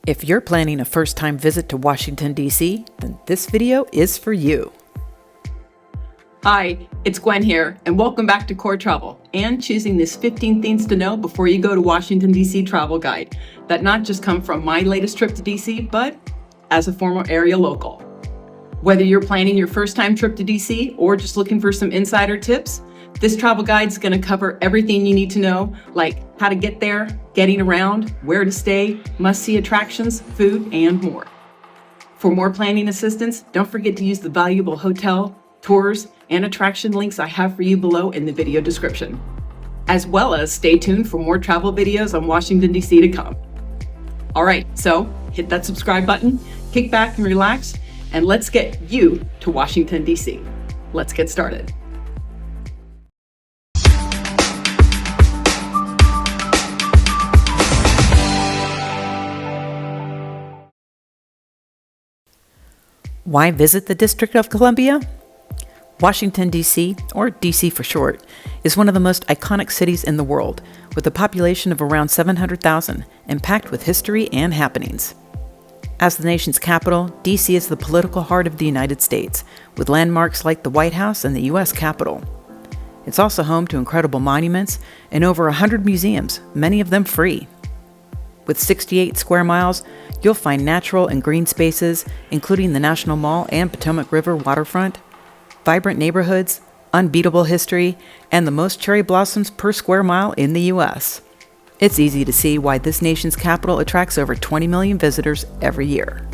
If you're planning a first-time visit to Washington, D.C., then this video is for you. Hi, it's Gwen here, and welcome back to CORR Travel and choosing this 15 things to know before you go to Washington, D.C. travel guide that not just come from my latest trip to D.C., but as a former area local. Whether you're planning your first-time trip to D.C. or just looking for some insider tips, this travel guide is going to cover everything you need to know, like how to get there, getting around, where to stay, must-see attractions, food, and more. For more planning assistance, don't forget to use the valuable hotel, tours, and attraction links I have for you below in the video description. As well as stay tuned for more travel videos on Washington, D.C. to come. All right, so hit that subscribe button, kick back and relax, and let's get you to Washington, D.C. Let's get started. Why visit the District of Columbia? Washington, D.C., or D.C. for short, is one of the most iconic cities in the world, with a population of around 700,000 and packed with history and happenings. As the nation's capital, D.C. is the political heart of the United States, with landmarks like the White House and the U.S. Capitol. It's also home to incredible monuments and over 100 museums, many of them free. With 68 square miles, you'll find natural and green spaces, including the National Mall and Potomac River waterfront, vibrant neighborhoods, unbeatable history, and the most cherry blossoms per square mile in the U.S. It's easy to see why this nation's capital attracts over 20 million visitors every year.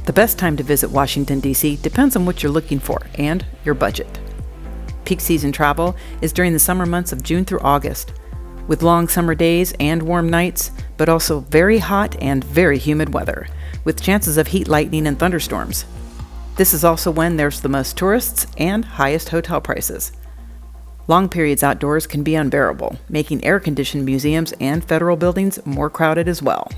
The best time to visit Washington, D.C. depends on what you're looking for and your budget. Peak season travel is during the summer months of June through August, with long summer days and warm nights, but also very hot and very humid weather, with chances of heat lightning and thunderstorms. This is also when there's the most tourists and highest hotel prices. Long periods outdoors can be unbearable, making air-conditioned museums and federal buildings more crowded as well.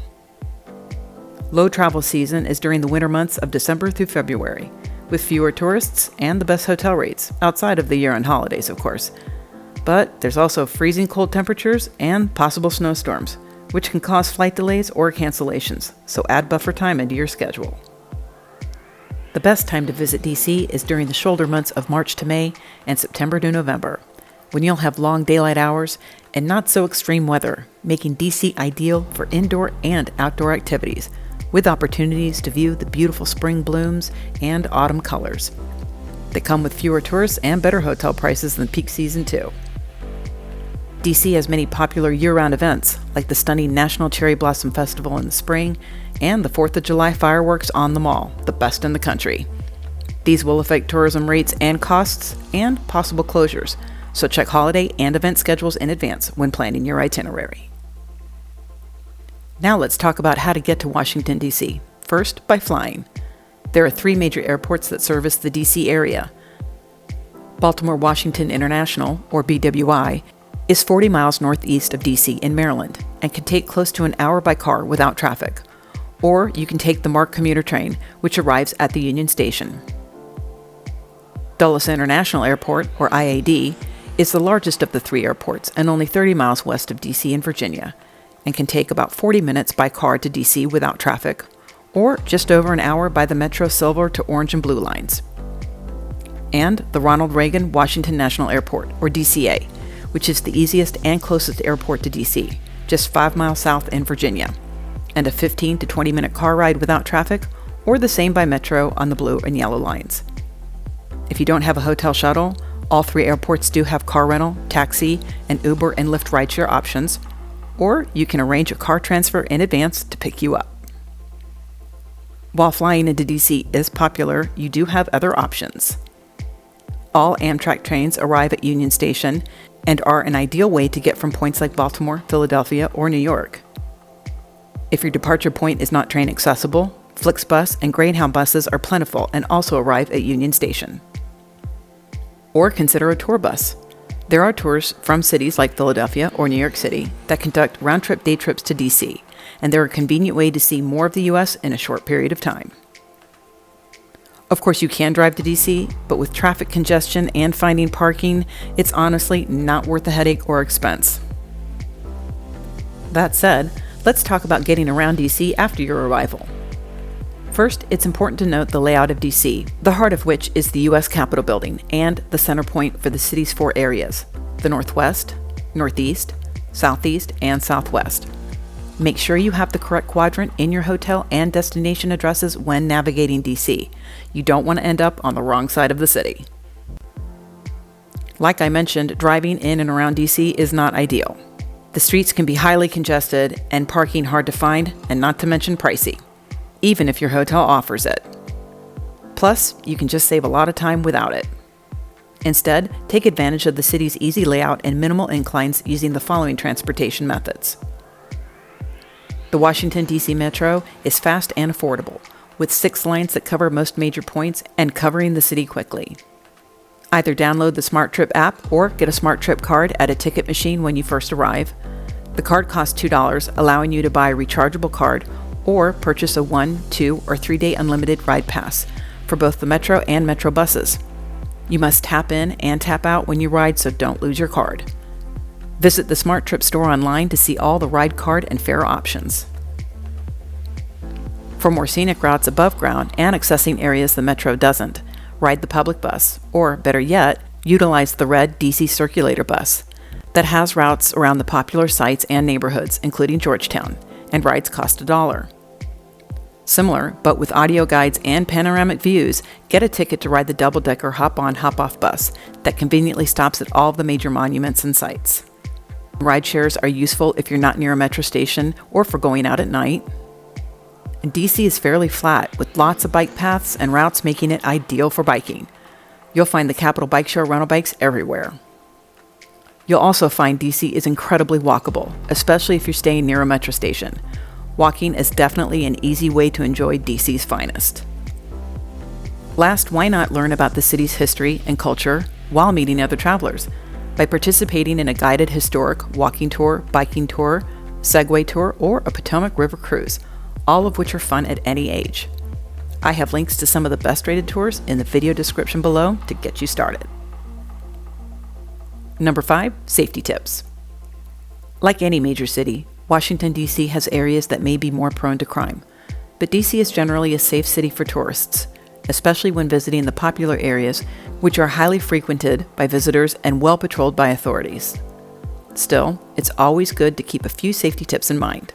Low travel season is during the winter months of December through February, with fewer tourists and the best hotel rates, outside of the year-end holidays, of course. But there's also freezing cold temperatures and possible snowstorms, which can cause flight delays or cancellations, so add buffer time into your schedule. The best time to visit DC is during the shoulder months of March to May and September to November, when you'll have long daylight hours and not so extreme weather, making DC ideal for indoor and outdoor activities, with opportunities to view the beautiful spring blooms and autumn colors. They come with fewer tourists and better hotel prices than peak season too. DC has many popular year-round events, like the stunning National Cherry Blossom Festival in the spring and the 4th of July fireworks on the Mall, the best in the country. These will affect tourism rates and costs and possible closures, so check holiday and event schedules in advance when planning your itinerary. Now let's talk about how to get to Washington, D.C. First, by flying. There are 3 major airports that service the D.C. area. Baltimore-Washington International, or BWI, is 40 miles northeast of D.C. in Maryland and can take close to an hour by car without traffic. Or you can take the MARC commuter train, which arrives at the Union Station. Dulles International Airport, or IAD, is the largest of the 3 airports and only 30 miles west of D.C. in Virginia, and can take about 40 minutes by car to D.C. without traffic, or just over an hour by the Metro Silver to Orange and Blue lines. And the Ronald Reagan Washington National Airport, or DCA, which is the easiest and closest airport to D.C., just 5 miles south in Virginia, and a 15 to 20 minute car ride without traffic, or the same by Metro on the blue and yellow lines. If you don't have a hotel shuttle, all 3 airports do have car rental, taxi, and Uber and Lyft rideshare options, or you can arrange a car transfer in advance to pick you up. While flying into D.C. is popular, you do have other options. All Amtrak trains arrive at Union Station and are an ideal way to get from points like Baltimore, Philadelphia, or New York. If your departure point is not train accessible, Flixbus and Greyhound buses are plentiful and also arrive at Union Station. Or consider a tour bus. There are tours from cities like Philadelphia or New York City that conduct round-trip day trips to DC, and they're a convenient way to see more of the U.S. in a short period of time. Of course, you can drive to DC, but with traffic congestion and finding parking, it's honestly not worth the headache or expense. That said, Let's talk about getting around DC after your arrival. First, it's important to note the layout of DC, the heart of which is the U.S. Capitol building and the center point for the city's 4 areas: the Northwest, Northeast, Southeast, and Southwest. Make sure you have the correct quadrant in your hotel and destination addresses when navigating DC. You don't want to end up on the wrong side of the city. Like I mentioned, driving in and around DC is not ideal. The streets can be highly congested and parking hard to find, and not to mention pricey, even if your hotel offers it. Plus, you can just save a lot of time without it. Instead, take advantage of the city's easy layout and minimal inclines using the following transportation methods. The Washington, D.C. Metro is fast and affordable, with 6 lines that cover most major points and covering the city quickly. Either download the Smart Trip app or get a Smart Trip card at a ticket machine when you first arrive. The card costs $2, allowing you to buy a rechargeable card or purchase a 1, 2, or 3-day unlimited ride pass for both the Metro and Metro buses. You must tap in and tap out when you ride, so don't lose your card. Visit the Smart Trip store online to see all the ride card and fare options. For more scenic routes above ground and accessing areas the Metro doesn't, ride the public bus, or better yet, utilize the red DC Circulator bus that has routes around the popular sites and neighborhoods, including Georgetown, and rides cost $1. Similar, but with audio guides and panoramic views, get a ticket to ride the double-decker hop-on, hop-off bus that conveniently stops at all of the major monuments and sites. Ride shares are useful if you're not near a metro station or for going out at night. And DC is fairly flat, with lots of bike paths and routes making it ideal for biking. You'll find the Capitol Bike Share rental bikes everywhere. You'll also find DC is incredibly walkable, especially if you're staying near a metro station. Walking is definitely an easy way to enjoy DC's finest. Last, why not learn about the city's history and culture while meeting other travelers by participating in a guided historic walking tour, biking tour, Segway tour, or a Potomac River cruise, all of which are fun at any age. I have links to some of the best rated tours in the video description below to get you started. Number 5, safety tips. Like any major city, Washington, D.C. has areas that may be more prone to crime, but D.C. is generally a safe city for tourists, especially when visiting the popular areas, which are highly frequented by visitors and well patrolled by authorities. Still, it's always good to keep a few safety tips in mind.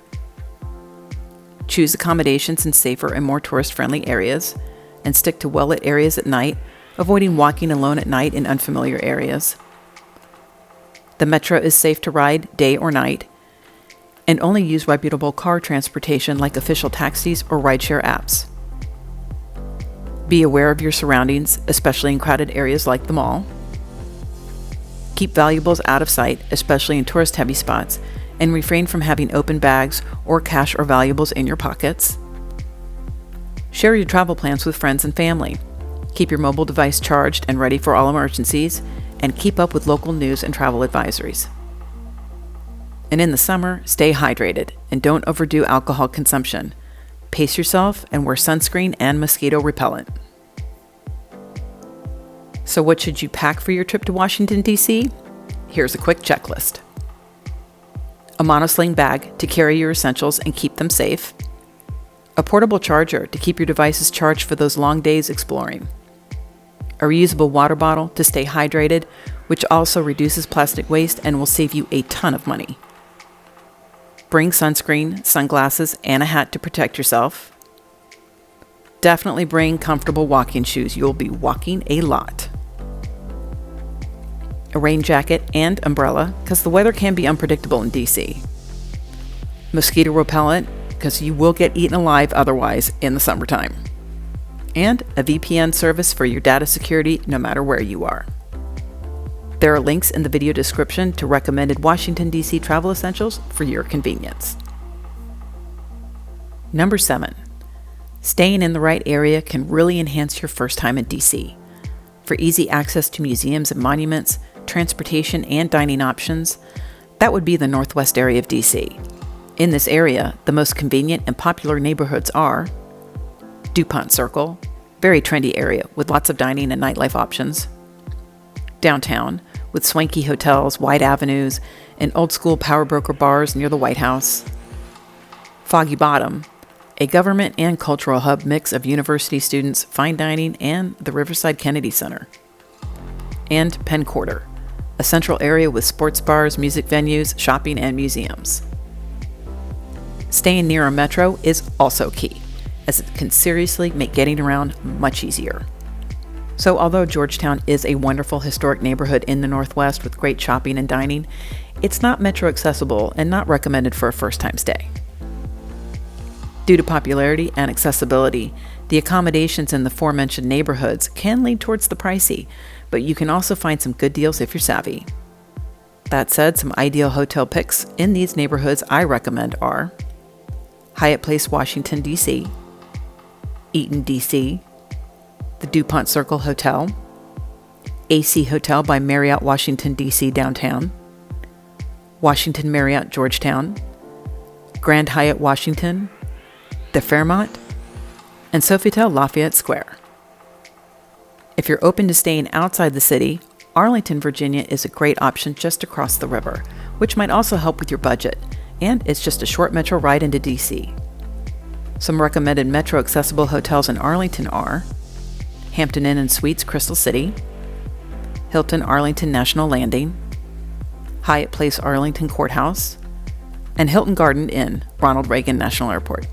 Choose accommodations in safer and more tourist-friendly areas, and stick to well-lit areas at night, avoiding walking alone at night in unfamiliar areas. The Metro is safe to ride day or night, and only use reputable car transportation like official taxis or rideshare apps. Be aware of your surroundings, especially in crowded areas like the mall. Keep valuables out of sight, especially in tourist-heavy spots, and refrain from having open bags or cash or valuables in your pockets. Share your travel plans with friends and family. Keep your mobile device charged and ready for all emergencies, and keep up with local news and travel advisories. And in the summer, stay hydrated and don't overdo alcohol consumption. Pace yourself and wear sunscreen and mosquito repellent. So what should you pack for your trip to Washington, D.C.? Here's a quick checklist. A monosling bag to carry your essentials and keep them safe. A portable charger to keep your devices charged for those long days exploring. A reusable water bottle to stay hydrated, which also reduces plastic waste and will save you a ton of money. Bring sunscreen, sunglasses, and a hat to protect yourself. Definitely bring comfortable walking shoes. You'll be walking a lot. A rain jacket and umbrella, because the weather can be unpredictable in DC. Mosquito repellent, because you will get eaten alive otherwise in the summertime. And a VPN service for your data security no matter where you are. There are links in the video description to recommended Washington, D.C. travel essentials for your convenience. Number 7. Staying in the right area can really enhance your first time in D.C. For easy access to museums and monuments, transportation, and dining options, that would be the northwest area of D.C. In this area, the most convenient and popular neighborhoods are DuPont Circle, very trendy area with lots of dining and nightlife options. Downtown, with swanky hotels, wide avenues, and old-school power broker bars near the White House. Foggy Bottom, a government and cultural hub mix of university students, fine dining, and the Riverside Kennedy Center. And Penn Quarter, a central area with sports bars, music venues, shopping, and museums. Staying near a metro is also key, as it can seriously make getting around much easier. So although Georgetown is a wonderful historic neighborhood in the Northwest with great shopping and dining, it's not metro accessible and not recommended for a first-time stay. Due to popularity and accessibility, the accommodations in the aforementioned neighborhoods can lean towards the pricey, but you can also find some good deals if you're savvy. That said, some ideal hotel picks in these neighborhoods I recommend are Hyatt Place, Washington, D.C., Eaton, D.C., the DuPont Circle Hotel, AC Hotel by Marriott, Washington, D.C. downtown, Washington Marriott, Georgetown, Grand Hyatt, Washington, the Fairmont, and Sofitel Lafayette Square. If you're open to staying outside the city, Arlington, Virginia is a great option just across the river, which might also help with your budget, and it's just a short metro ride into D.C. Some recommended metro accessible hotels in Arlington are Hampton Inn and Suites, Crystal City, Hilton Arlington National Landing, Hyatt Place Arlington Courthouse, and Hilton Garden Inn, Ronald Reagan National Airport.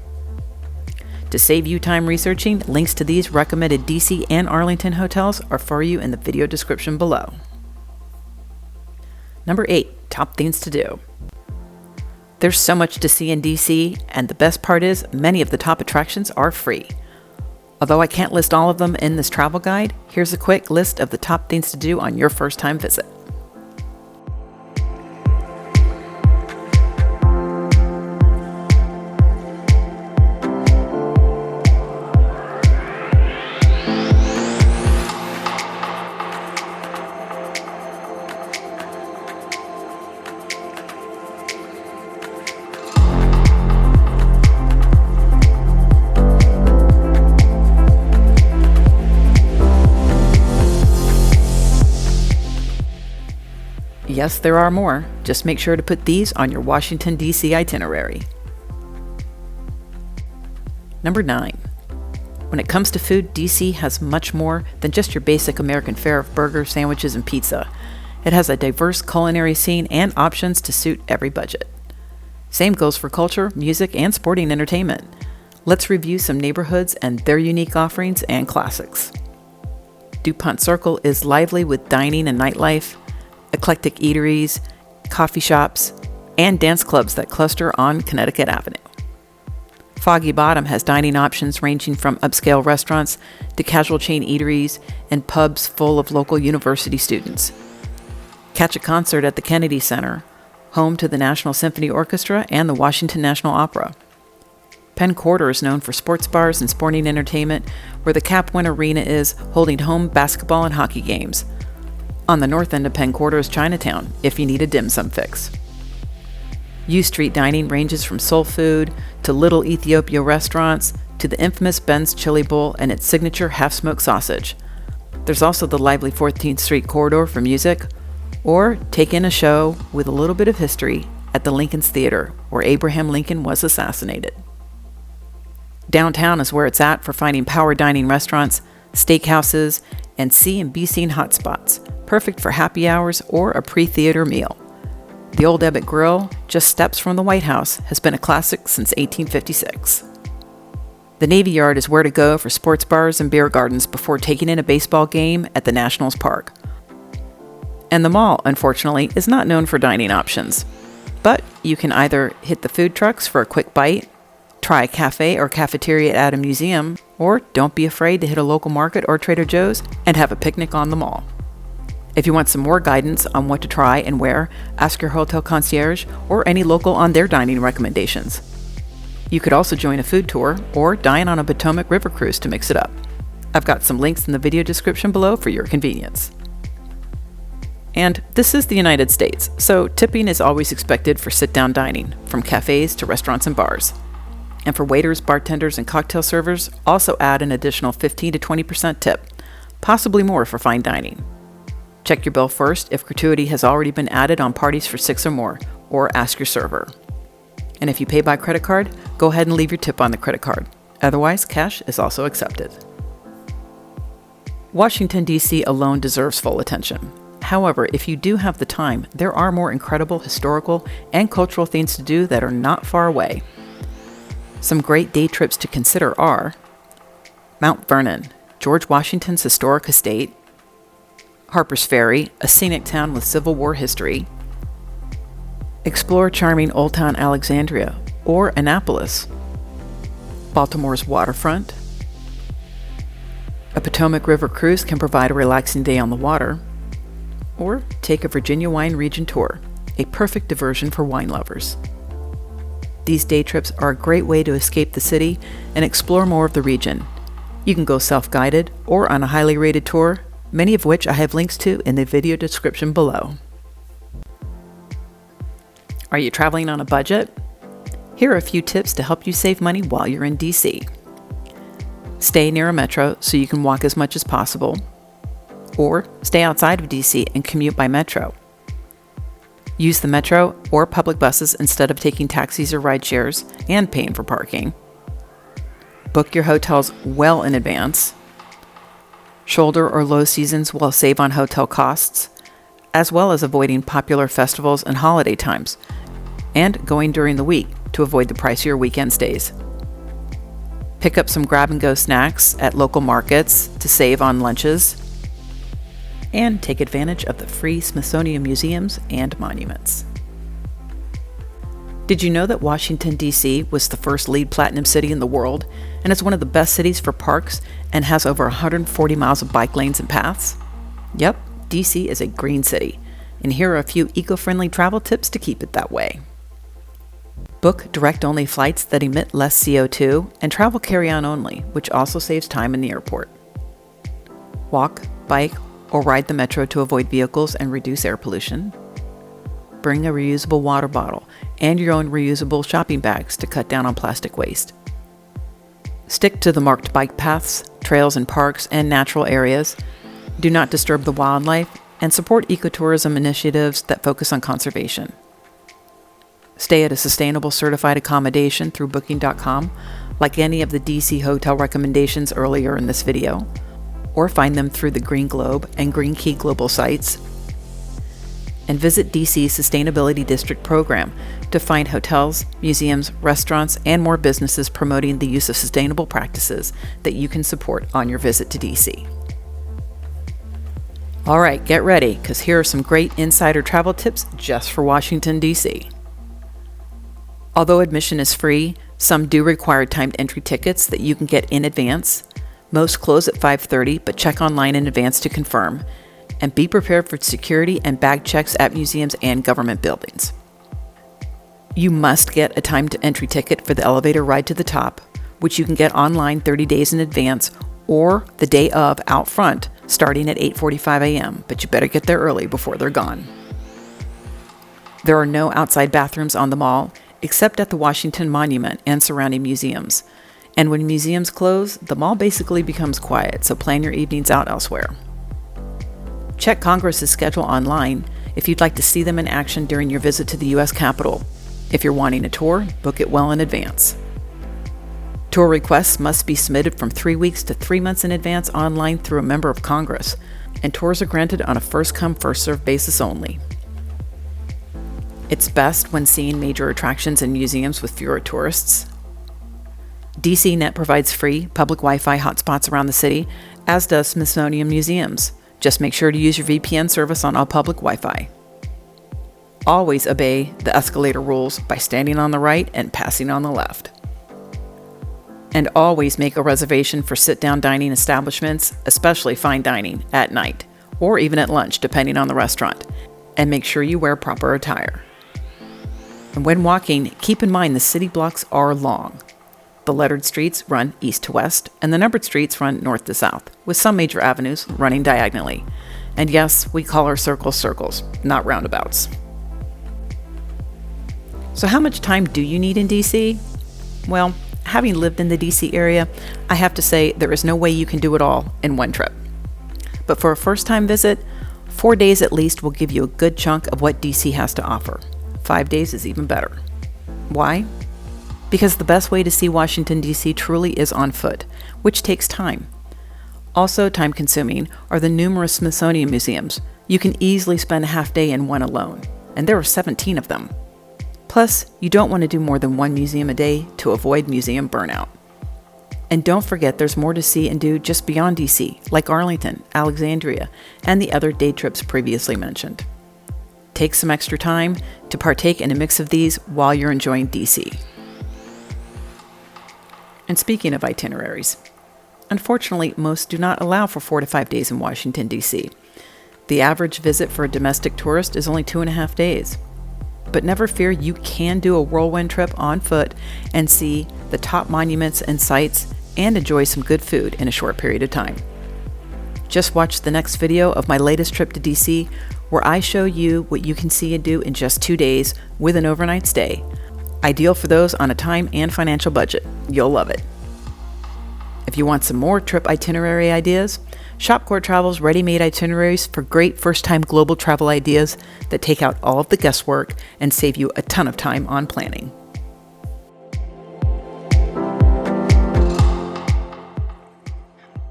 To save you time researching, links to these recommended DC and Arlington hotels are for you in the video description below. Number 8, top things to do. There's so much to see in DC, and the best part is many of the top attractions are free. Although I can't list all of them in this travel guide, here's a quick list of the top things to do on your first time visit. Yes, there are more. Just make sure to put these on your Washington, D.C. itinerary. Number 9. When it comes to food, D.C. has much more than just your basic American fare of burgers, sandwiches, and pizza. It has a diverse culinary scene and options to suit every budget. Same goes for culture, music, and sporting entertainment. Let's review some neighborhoods and their unique offerings and classics. DuPont Circle is lively with dining and nightlife, eclectic eateries, coffee shops, and dance clubs that cluster on Connecticut Avenue. Foggy Bottom has dining options ranging from upscale restaurants to casual chain eateries and pubs full of local university students. Catch a concert at the Kennedy Center, home to the National Symphony Orchestra and the Washington National Opera. Penn Quarter is known for sports bars and sporting entertainment, where the Cap One Arena is, holding home basketball and hockey games. On the north end of Penn Quarter is Chinatown, if you need a dim sum fix. U Street dining ranges from soul food to Little Ethiopia restaurants to the infamous Ben's Chili Bowl and its signature half-smoked sausage. There's also the lively 14th Street corridor for music, or take in a show with a little bit of history at the Lincoln's Theater, where Abraham Lincoln was assassinated. Downtown is where it's at for finding power dining restaurants, steakhouses, and see and be seen hotspots, perfect for happy hours or a pre-theater meal. The Old Ebbitt Grill, just steps from the White House, has been a classic since 1856. The Navy Yard is where to go for sports bars and beer gardens before taking in a baseball game at the Nationals Park. And the mall, unfortunately, is not known for dining options. But you can either hit the food trucks for a quick bite, try a cafe or cafeteria at a museum, or don't be afraid to hit a local market or Trader Joe's and have a picnic on the mall. If you want some more guidance on what to try and where, ask your hotel concierge or any local on their dining recommendations. You could also join a food tour or dine on a Potomac River cruise to mix it up. I've got some links in the video description below for your convenience. And this is the United States, so tipping is always expected for sit-down dining, from cafes to restaurants and bars. And for waiters, bartenders, and cocktail servers, also add an additional 15 to 20% tip, possibly more for fine dining. Check your bill first if gratuity has already been added on parties for 6 or more, or ask your server. And if you pay by credit card, go ahead and leave your tip on the credit card. Otherwise, cash is also accepted. Washington, D.C. alone deserves full attention. However, if you do have the time, there are more incredible historical and cultural things to do that are not far away. Some great day trips to consider are Mount Vernon, George Washington's historic estate; Harper's Ferry, a scenic town with Civil War history; explore charming Old Town Alexandria or Annapolis; Baltimore's waterfront; a Potomac River cruise can provide a relaxing day on the water; or take a Virginia wine region tour, a perfect diversion for wine lovers. These day trips are a great way to escape the city and explore more of the region. You can go self-guided or on a highly rated tour, many of which I have links to in the video description below. Are you traveling on a budget? Here are a few tips to help you save money while you're in DC. Stay near a metro so you can walk as much as possible, or stay outside of DC and commute by metro. Use the metro or public buses instead of taking taxis or ride shares and paying for parking. Book your hotels well in advance. Shoulder or low seasons will save on hotel costs, as well as avoiding popular festivals and holiday times, and going during the week to avoid the pricier weekend stays. Pick up some grab-and-go snacks at local markets to save on lunches, and take advantage of the free Smithsonian museums and monuments. Did you know that Washington, D.C. was the first LEED Platinum city in the world, and is one of the best cities for parks and has over 140 miles of bike lanes and paths? Yep, D.C. is a green city, and here are a few eco-friendly travel tips to keep it that way. Book direct-only flights that emit less CO2 and travel carry-on only, which also saves time in the airport. Walk, bike, or ride the metro to avoid vehicles and reduce air pollution. Bring a reusable water bottle and your own reusable shopping bags to cut down on plastic waste. Stick to the marked bike paths, trails and parks, and natural areas. Do not disturb the wildlife, and support ecotourism initiatives that focus on conservation. Stay at a sustainable certified accommodation through Booking.com, like any of the DC hotel recommendations earlier in this video, or find them through the Green Globe and Green Key Global sites. And visit DC's Sustainability District program to find hotels, museums, restaurants, and more businesses promoting the use of sustainable practices that you can support on your visit to DC. All right, get ready, because here are some great insider travel tips just for Washington, D.C. Although admission is free, some do require timed entry tickets that you can get in advance. Most close at 5:30, but check online in advance to confirm. And be prepared for security and bag checks at museums and government buildings. You must get a timed entry ticket for the elevator ride to the top, which you can get online 30 days in advance or the day of out front, starting at 8:45 a.m., but you better get there early before they're gone. There are no outside bathrooms on the mall, except at the Washington Monument and surrounding museums. And when museums close, the mall basically becomes quiet, so plan your evenings out elsewhere. Check Congress's schedule online if you'd like to see them in action during your visit to the U.S. Capitol. If you're wanting a tour, book it well in advance. Tour requests must be submitted from 3 weeks to 3 months in advance online through a member of Congress, and tours are granted on a first-come, first-served basis only. It's best when seeing major attractions and museums with fewer tourists. DCNet provides free public Wi-Fi hotspots around the city, as does Smithsonian Museums. Just make sure to use your VPN service on all public Wi-Fi. Always obey the escalator rules by standing on the right and passing on the left. And always make a reservation for sit-down dining establishments, especially fine dining, at night, or even at lunch, depending on the restaurant. And make sure you wear proper attire. And when walking, keep in mind the city blocks are long. The lettered streets run east to west, and the numbered streets run north to south, with some major avenues running diagonally. And yes, we call our circles circles, not roundabouts. So how much time do you need in DC? Well, having lived in the DC area, I have to say there is no way you can do it all in one trip. But for a first-time visit, 4 days at least will give you a good chunk of what DC has to offer. 5 days is even better. Why? because the best way to see Washington, D.C. truly is on foot, which takes time. Also time-consuming are the numerous Smithsonian museums. You can easily spend a half day in one alone, and there are 17 of them. Plus, you don't want to do more than one museum a day to avoid museum burnout. And don't forget there's more to see and do just beyond D.C., like Arlington, Alexandria, and the other day trips previously mentioned. Take some extra time to partake in a mix of these while you're enjoying D.C. And speaking of itineraries, unfortunately, most do not allow for 4 to 5 days in Washington, D.C. The average visit for a domestic tourist is only 2.5 days. But never fear, you can do a whirlwind trip on foot and see the top monuments and sites and enjoy some good food in a short period of time. Just watch the next video of my latest trip to DC, where I show you what you can see and do in just 2 days with an overnight stay. Ideal for those on a time and financial budget. You'll love it. If you want some more trip itinerary ideas, shop CORR Travel's ready-made itineraries for great first-time global travel ideas that take out all of the guesswork and save you a ton of time on planning.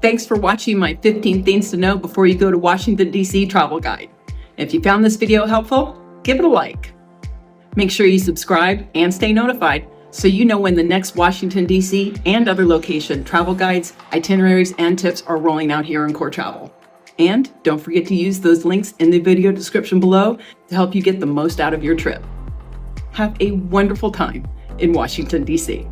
Thanks for watching my 15 things to know before you go to Washington, D.C. travel guide. If you found this video helpful, give it a like. Make sure you subscribe and stay notified so you know when the next Washington, D.C. and other location travel guides, itineraries, and tips are rolling out here on CORR Travel. And don't forget to use those links in the video description below to help you get the most out of your trip. Have a wonderful time in Washington, D.C.